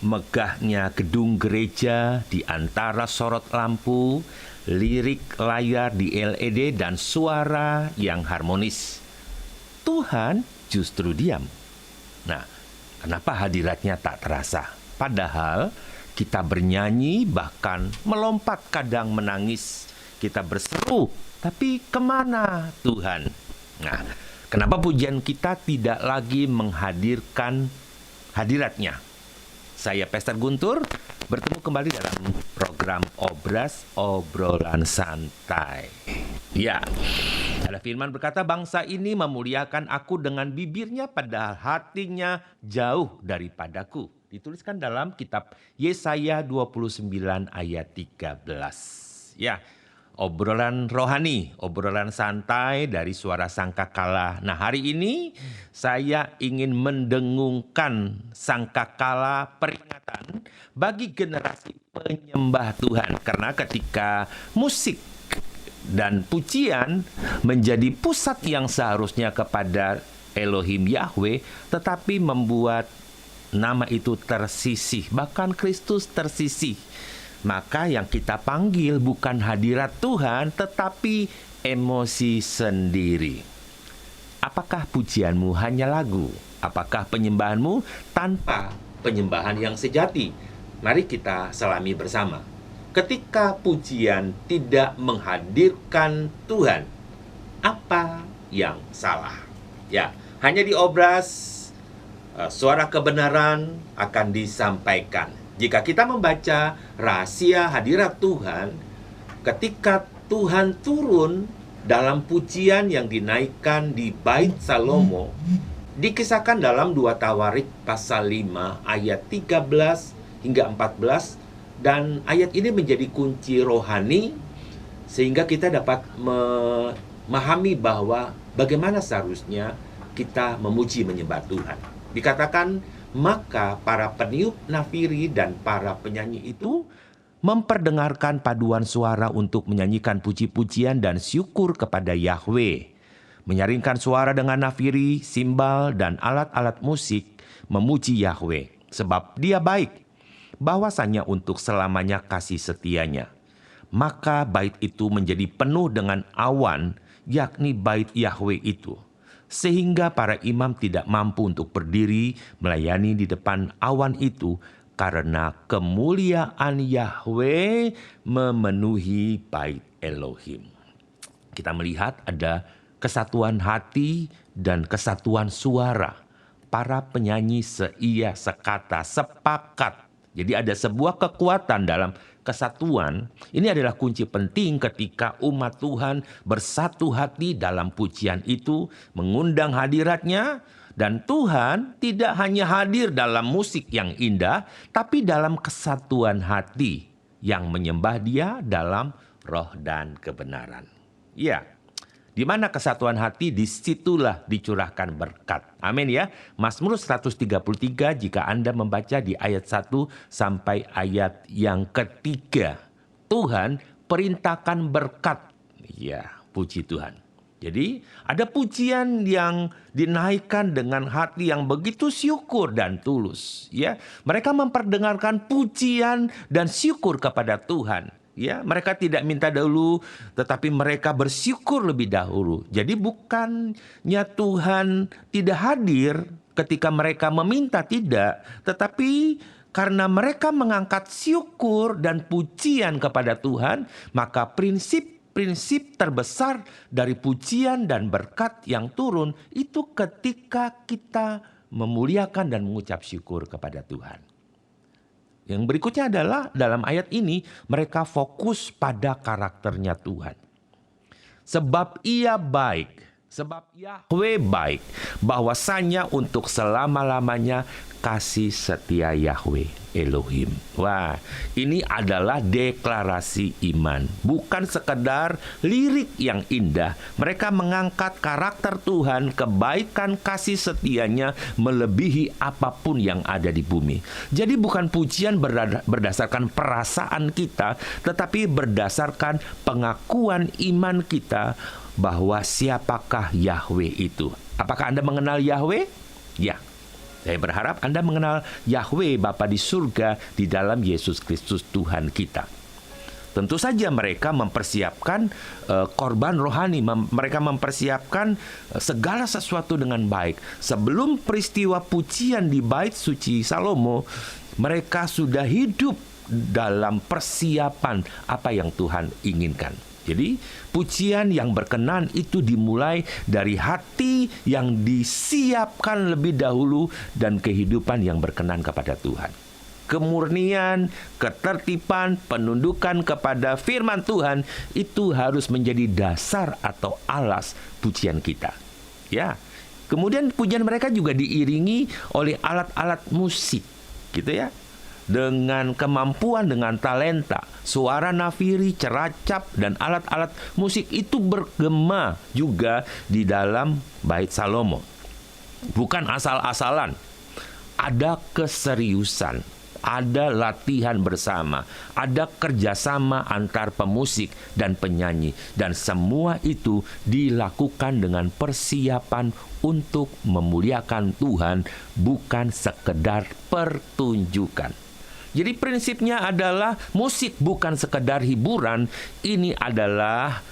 megahnya gedung gereja di antara sorot lampu, lirik layar di LED, dan suara yang harmonis. Tuhan justru diam. Nah, kenapa hadiratnya tak terasa? Padahal kita bernyanyi, bahkan melompat, kadang menangis. Kita berseru, tapi kemana Tuhan? Nah, kenapa pujian kita tidak lagi menghadirkan hadiratnya? Saya Pastor Guntur, bertemu kembali dalam program Obras-Obrolan Santai. Ya, ada firman berkata, bangsa ini memuliakan aku dengan bibirnya, padahal hatinya jauh daripadaku. Dituliskan dalam kitab Yesaya 29 ayat 13. Ya, obrolan rohani, obrolan santai dari suara sangkakala. Nah, hari ini saya ingin mendengungkan sangkakala peringatan bagi generasi penyembah Tuhan. Karena ketika musik dan pujian menjadi pusat yang seharusnya kepada Elohim Yahweh, tetapi membuat nama itu tersisih, bahkan Kristus tersisih. Maka yang kita panggil bukan hadirat Tuhan, tetapi emosi sendiri. Apakah pujianmu hanya lagu? Apakah penyembahanmu tanpa penyembahan yang sejati? Mari kita selami bersama. Ketika pujian tidak menghadirkan Tuhan, apa yang salah? Ya, hanya di obras suara kebenaran akan disampaikan. Jika kita membaca rahasia hadirat Tuhan, ketika Tuhan turun dalam pujian yang dinaikkan di Bait Salomo, dikisahkan dalam 2 Tawarik pasal 5 ayat 13 hingga 14, dan ayat ini menjadi kunci rohani sehingga kita dapat memahami bahwa bagaimana seharusnya kita memuji menyembah Tuhan. Dikatakan, maka para peniup nafiri dan para penyanyi itu memperdengarkan paduan suara untuk menyanyikan puji-pujian dan syukur kepada Yahweh. Menyaringkan suara dengan nafiri, simbal, dan alat-alat musik memuji Yahweh. Sebab dia baik, bahwasanya untuk selamanya kasih setianya. Maka bait itu menjadi penuh dengan awan, yakni bait Yahweh itu. Sehingga para imam tidak mampu untuk berdiri melayani di depan awan itu, karena kemuliaan Yahweh memenuhi bait Elohim. Kita melihat ada kesatuan hati dan kesatuan suara. Para penyanyi seia sekata, sepakat. Jadi ada sebuah kekuatan dalam kesatuan. Ini adalah kunci penting ketika umat Tuhan bersatu hati dalam pujian itu, mengundang hadiratnya, dan Tuhan tidak hanya hadir dalam musik yang indah, tapi dalam kesatuan hati yang menyembah Dia dalam roh dan kebenaran. Ya, di mana kesatuan hati, disitulah dicurahkan berkat. Amin ya. Mazmur 133 jika Anda membaca di ayat 1 sampai ayat yang ketiga. Tuhan perintahkan berkat. Ya, puji Tuhan. Jadi ada pujian yang dinaikkan dengan hati yang begitu syukur dan tulus. Ya, mereka memperdengarkan pujian dan syukur kepada Tuhan. Ya, mereka tidak minta dahulu, tetapi mereka bersyukur lebih dahulu. Jadi bukannya Tuhan tidak hadir ketika mereka meminta, tidak. Tetapi karena mereka mengangkat syukur dan pujian kepada Tuhan, maka prinsip terbesar dari pujian dan berkat yang turun itu ketika kita memuliakan dan mengucap syukur kepada Tuhan. Yang berikutnya adalah dalam ayat ini mereka fokus pada karakternya Tuhan. Sebab Ia baik, sebab Yahweh baik, bahwasanya untuk selama-lamanya kasih setia Yahweh Elohim. Wah, ini adalah deklarasi iman, bukan sekedar lirik yang indah. Mereka mengangkat karakter Tuhan, kebaikan kasih setianya melebihi apapun yang ada di bumi. Jadi bukan pujian berdasarkan perasaan kita, tetapi berdasarkan pengakuan iman kita bahwa siapakah Yahweh itu. Apakah Anda mengenal Yahweh? Ya. Saya berharap Anda mengenal Yahweh Bapa di surga di dalam Yesus Kristus Tuhan kita. Tentu saja mereka mempersiapkan korban rohani, mereka mempersiapkan segala sesuatu dengan baik. Sebelum peristiwa pujian di Bait Suci Salomo, mereka sudah hidup dalam persiapan apa yang Tuhan inginkan. Jadi pujian yang berkenan itu dimulai dari hati yang disiapkan lebih dahulu dan kehidupan yang berkenan kepada Tuhan. Kemurnian, ketertiban, penundukan kepada firman Tuhan itu harus menjadi dasar atau alas pujian kita. Ya. Kemudian pujian mereka juga diiringi oleh alat-alat musik, gitu ya. Dengan kemampuan, dengan talenta, suara nafiri, ceracap, dan alat-alat musik itu bergema juga di dalam Bait Salomo. Bukan asal-asalan, ada keseriusan, ada latihan bersama, ada kerjasama antar pemusik dan penyanyi, dan semua itu dilakukan dengan persiapan untuk memuliakan Tuhan, bukan sekedar pertunjukan. Jadi prinsipnya adalah musik bukan sekedar hiburan, ini adalah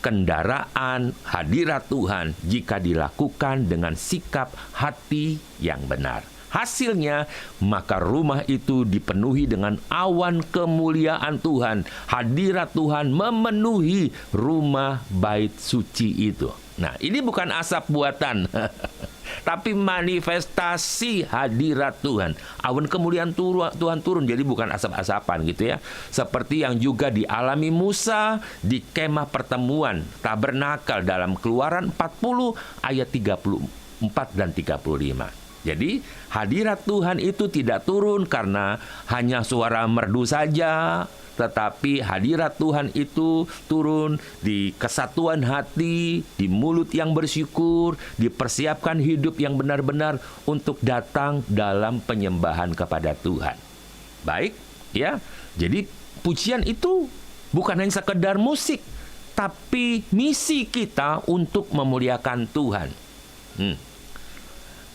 kendaraan hadirat Tuhan jika dilakukan dengan sikap hati yang benar. Hasilnya, maka rumah itu dipenuhi dengan awan kemuliaan Tuhan. Hadirat Tuhan memenuhi rumah bait suci itu. Nah, ini bukan asap buatan, tapi manifestasi hadirat Tuhan. Awan kemuliaan Tuhan turun, jadi bukan asap-asapan gitu ya. Seperti yang juga dialami Musa di kemah pertemuan tabernakel dalam Keluaran 40 ayat 34 dan 35. Jadi hadirat Tuhan itu tidak turun karena hanya suara merdu saja, tetapi hadirat Tuhan itu turun di kesatuan hati, di mulut yang bersyukur, dipersiapkan hidup yang benar-benar untuk datang dalam penyembahan kepada Tuhan. Baik, ya. Jadi pujian itu bukan hanya sekedar musik, tapi misi kita untuk memuliakan Tuhan.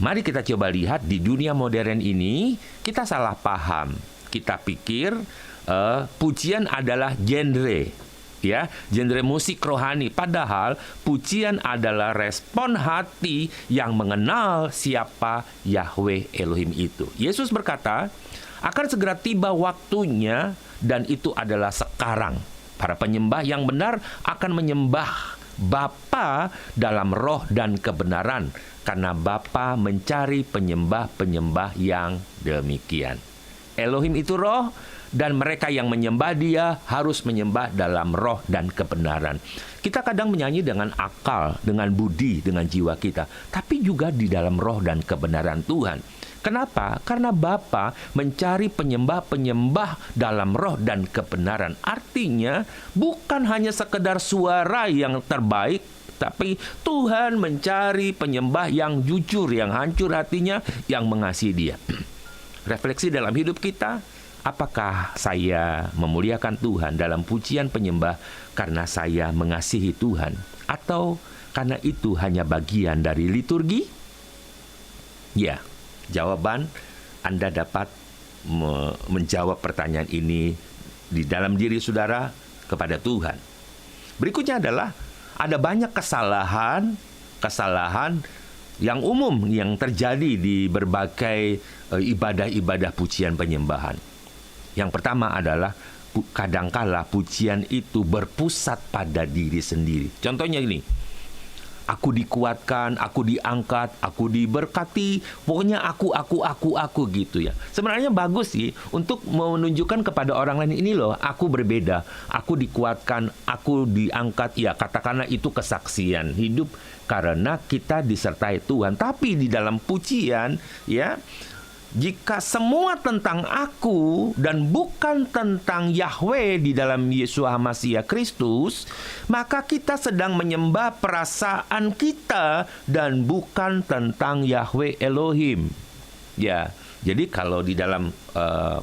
Mari kita coba lihat di dunia modern ini, kita salah paham. Kita pikir pujian adalah genre, ya, genre musik rohani. Padahal pujian adalah respon hati yang mengenal siapa Yahweh Elohim itu. Yesus berkata, akan segera tiba waktunya dan itu adalah sekarang. Para penyembah yang benar akan menyembah Bapa dalam roh dan kebenaran, karena Bapa mencari penyembah-penyembah yang demikian. Elohim itu roh, dan mereka yang menyembah Dia harus menyembah dalam roh dan kebenaran. Kita kadang menyanyi dengan akal, dengan budi, dengan jiwa kita, tapi juga di dalam roh dan kebenaran Tuhan. Kenapa? Karena Bapa mencari penyembah-penyembah dalam roh dan kebenaran. Artinya bukan hanya sekedar suara yang terbaik, tapi Tuhan mencari penyembah yang jujur, yang hancur hatinya, yang mengasihi Dia. Refleksi dalam hidup kita, apakah saya memuliakan Tuhan dalam pujian penyembah karena saya mengasihi Tuhan? Atau karena itu hanya bagian dari liturgi? Ya, jawaban Anda dapat menjawab pertanyaan ini di dalam diri saudara kepada Tuhan. Berikutnya adalah ada banyak kesalahan yang umum yang terjadi di berbagai ibadah-ibadah pujian penyembahan. Yang pertama adalah kadangkala pujian itu berpusat pada diri sendiri. Contohnya ini, aku dikuatkan, aku diangkat, aku diberkati, pokoknya aku gitu ya. Sebenarnya bagus sih untuk menunjukkan kepada orang lain, ini loh, aku berbeda, aku dikuatkan, aku diangkat, ya katakanlah itu kesaksian hidup karena kita disertai Tuhan. Tapi di dalam pujian, ya, jika semua tentang aku dan bukan tentang Yahweh di dalam Yesus Hamasiah Kristus, maka kita sedang menyembah perasaan kita dan bukan tentang Yahweh Elohim. Ya, jadi kalau di dalam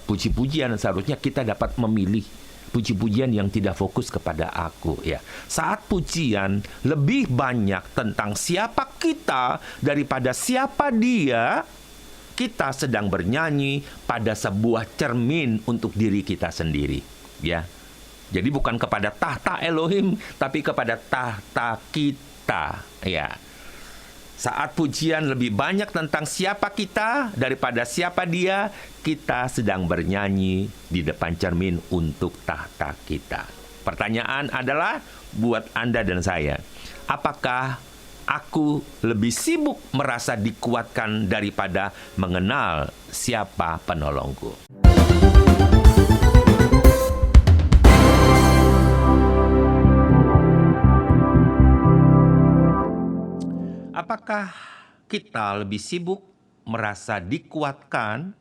puji-pujian seharusnya kita dapat memilih puji-pujian yang tidak fokus kepada aku, ya. Saat pujian lebih banyak tentang siapa kita daripada siapa Dia, kita sedang bernyanyi pada sebuah cermin untuk diri kita sendiri, ya. Jadi bukan kepada tahta Elohim, tapi kepada tahta kita, ya. Saat pujian lebih banyak tentang siapa kita daripada siapa dia, kita sedang bernyanyi di depan cermin untuk tahta kita. Pertanyaan adalah buat Anda dan saya, apakah aku lebih sibuk merasa dikuatkan daripada mengenal siapa penolongku? Apakah kita lebih sibuk merasa dikuatkan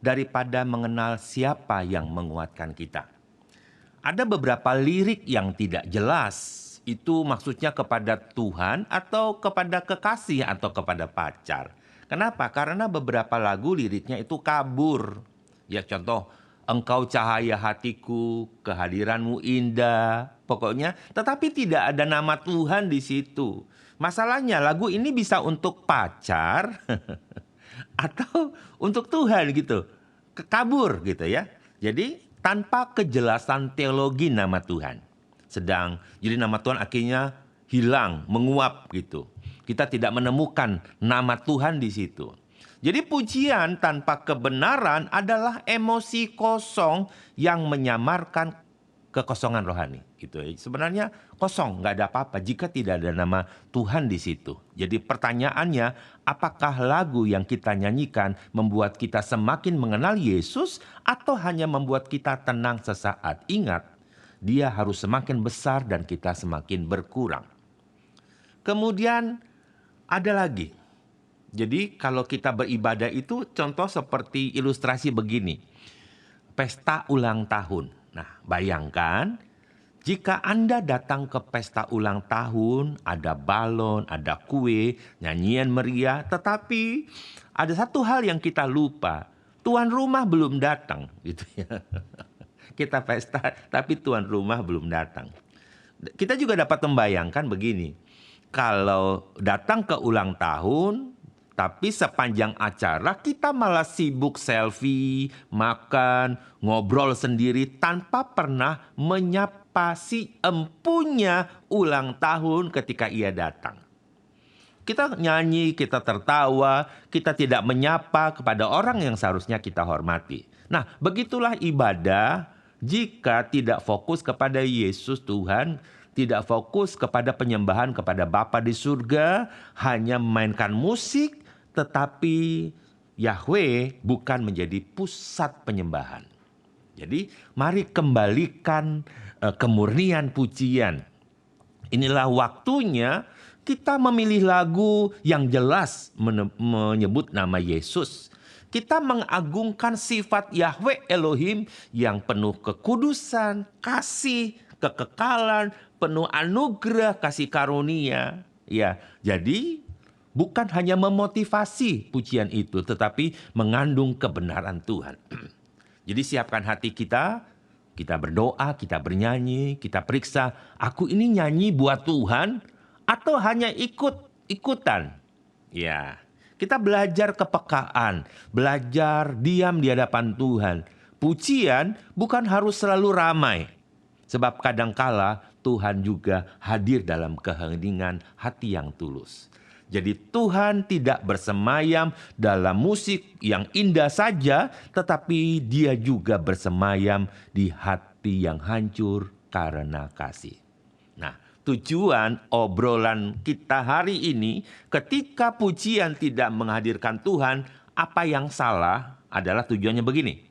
daripada mengenal siapa yang menguatkan kita? Ada beberapa lirik yang tidak jelas. Itu maksudnya kepada Tuhan atau kepada kekasih atau kepada pacar. Kenapa? Karena beberapa lagu liriknya itu kabur. Ya contoh, engkau cahaya hatiku, kehadiranmu indah. Pokoknya, tetapi tidak ada nama Tuhan di situ. Masalahnya lagu ini bisa untuk pacar atau untuk Tuhan gitu. Kabur gitu ya. Jadi tanpa kejelasan teologi nama Tuhan. Jadi nama Tuhan akhirnya hilang, menguap gitu. Kita tidak menemukan nama Tuhan di situ. Jadi pujian tanpa kebenaran adalah emosi kosong yang menyamarkan kekosongan rohani. Gitu. Sebenarnya kosong, nggak ada apa-apa jika tidak ada nama Tuhan di situ. Jadi pertanyaannya, apakah lagu yang kita nyanyikan membuat kita semakin mengenal Yesus atau hanya membuat kita tenang sesaat? Ingat, dia harus semakin besar dan kita semakin berkurang. Kemudian ada lagi. Jadi kalau kita beribadah itu contoh seperti ilustrasi begini. Pesta ulang tahun. Nah, bayangkan jika Anda datang ke pesta ulang tahun, ada balon, ada kue, nyanyian meriah, tetapi ada satu hal yang kita lupa. Tuan rumah belum datang, gitu ya. Kita pesta, tapi tuan rumah belum datang. Kita juga dapat membayangkan begini. Kalau datang ke ulang tahun, tapi sepanjang acara kita malah sibuk selfie, makan, ngobrol sendiri tanpa pernah menyapa si empunya ulang tahun ketika ia datang. Kita nyanyi, kita tertawa, kita tidak menyapa kepada orang yang seharusnya kita hormati. Nah, begitulah ibadah jika tidak fokus kepada Yesus Tuhan, tidak fokus kepada penyembahan kepada Bapa di surga, hanya memainkan musik, tetapi Yahweh bukan menjadi pusat penyembahan. Jadi mari kembalikan kemurnian pujian. Inilah waktunya kita memilih lagu yang jelas menyebut nama Yesus. Kita mengagungkan sifat Yahweh Elohim yang penuh kekudusan, kasih, kekekalan, penuh anugerah, kasih karunia. Ya, jadi bukan hanya memotivasi pujian itu, tetapi mengandung kebenaran Tuhan. Jadi siapkan hati kita berdoa, kita bernyanyi, kita periksa, aku ini nyanyi buat Tuhan atau hanya ikut-ikutan? Ya, kita belajar kepekaan, belajar diam di hadapan Tuhan. Pujian bukan harus selalu ramai, sebab kadangkala Tuhan juga hadir dalam keheningan hati yang tulus. Jadi Tuhan tidak bersemayam dalam musik yang indah saja, tetapi Dia juga bersemayam di hati yang hancur karena kasih. Nah, tujuan obrolan kita hari ini, ketika pujian tidak menghadirkan Tuhan, apa yang salah adalah tujuannya begini.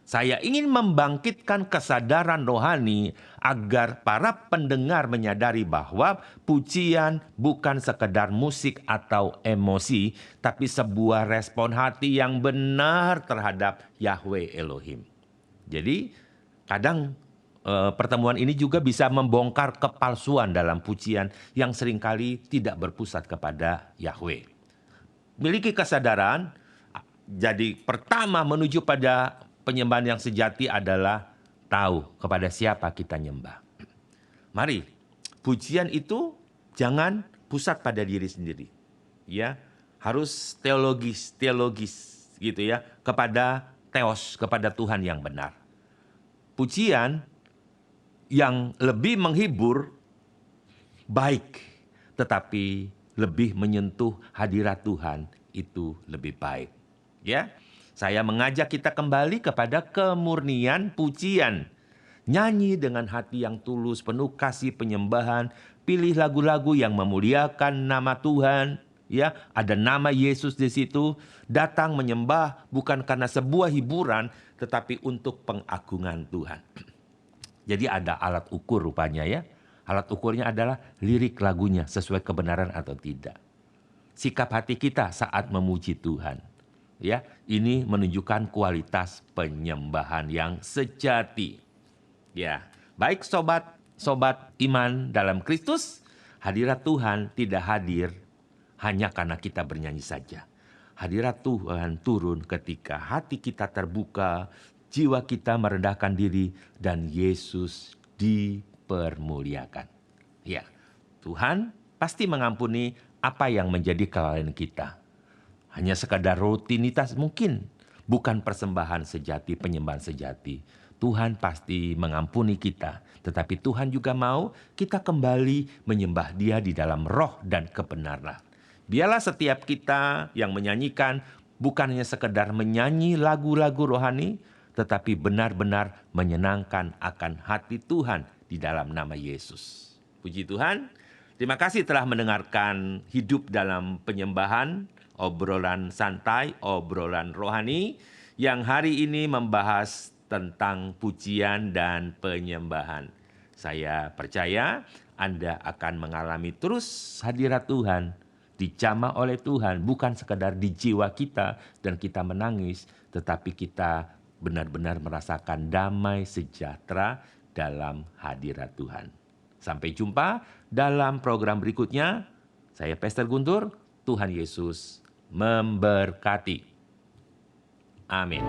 Saya ingin membangkitkan kesadaran rohani agar para pendengar menyadari bahwa pujian bukan sekedar musik atau emosi, tapi sebuah respon hati yang benar terhadap Yahweh Elohim. Jadi kadang pertemuan ini juga bisa membongkar kepalsuan dalam pujian yang seringkali tidak berpusat kepada Yahweh. Miliki kesadaran, jadi pertama menuju pada penyembahan yang sejati adalah tahu kepada siapa kita nyembah. Mari, pujian itu jangan pusat pada diri sendiri. Ya, harus teologis gitu ya, kepada Theos, kepada Tuhan yang benar. Pujian yang lebih menghibur baik, tetapi lebih menyentuh hadirat Tuhan itu lebih baik. Ya, saya mengajak kita kembali kepada kemurnian pujian. Nyanyi dengan hati yang tulus, penuh kasih penyembahan, pilih lagu-lagu yang memuliakan nama Tuhan. Ya, ada nama Yesus di situ. Datang menyembah bukan karena sebuah hiburan, tetapi untuk pengagungan Tuhan. Jadi ada alat ukur rupanya ya. Alat ukurnya adalah lirik lagunya sesuai kebenaran atau tidak. Sikap hati kita saat memuji Tuhan. Ya, ini menunjukkan kualitas penyembahan yang sejati. Ya, baik sobat iman dalam Kristus, hadirat Tuhan tidak hadir hanya karena kita bernyanyi saja. Hadirat Tuhan turun ketika hati kita terbuka, jiwa kita merendahkan diri, dan Yesus dipermuliakan. Ya, Tuhan pasti mengampuni apa yang menjadi kelalaian kita. Hanya sekadar rutinitas mungkin, bukan persembahan sejati, penyembahan sejati. Tuhan pasti mengampuni kita, tetapi Tuhan juga mau kita kembali menyembah Dia di dalam roh dan kebenaran. Biarlah setiap kita yang menyanyikan bukan hanya sekedar menyanyi lagu-lagu rohani, tetapi benar-benar menyenangkan akan hati Tuhan di dalam nama Yesus. Puji Tuhan. Terima kasih telah mendengarkan Hidup dalam Penyembahan, obrolan santai, obrolan rohani yang hari ini membahas tentang pujian dan penyembahan. Saya percaya Anda akan mengalami terus hadirat Tuhan, dijamah oleh Tuhan, bukan sekadar di jiwa kita dan kita menangis, tetapi kita benar-benar merasakan damai sejahtera dalam hadirat Tuhan. Sampai jumpa dalam program berikutnya. Saya Pastor Guntur, Tuhan Yesus memberkati. Amin.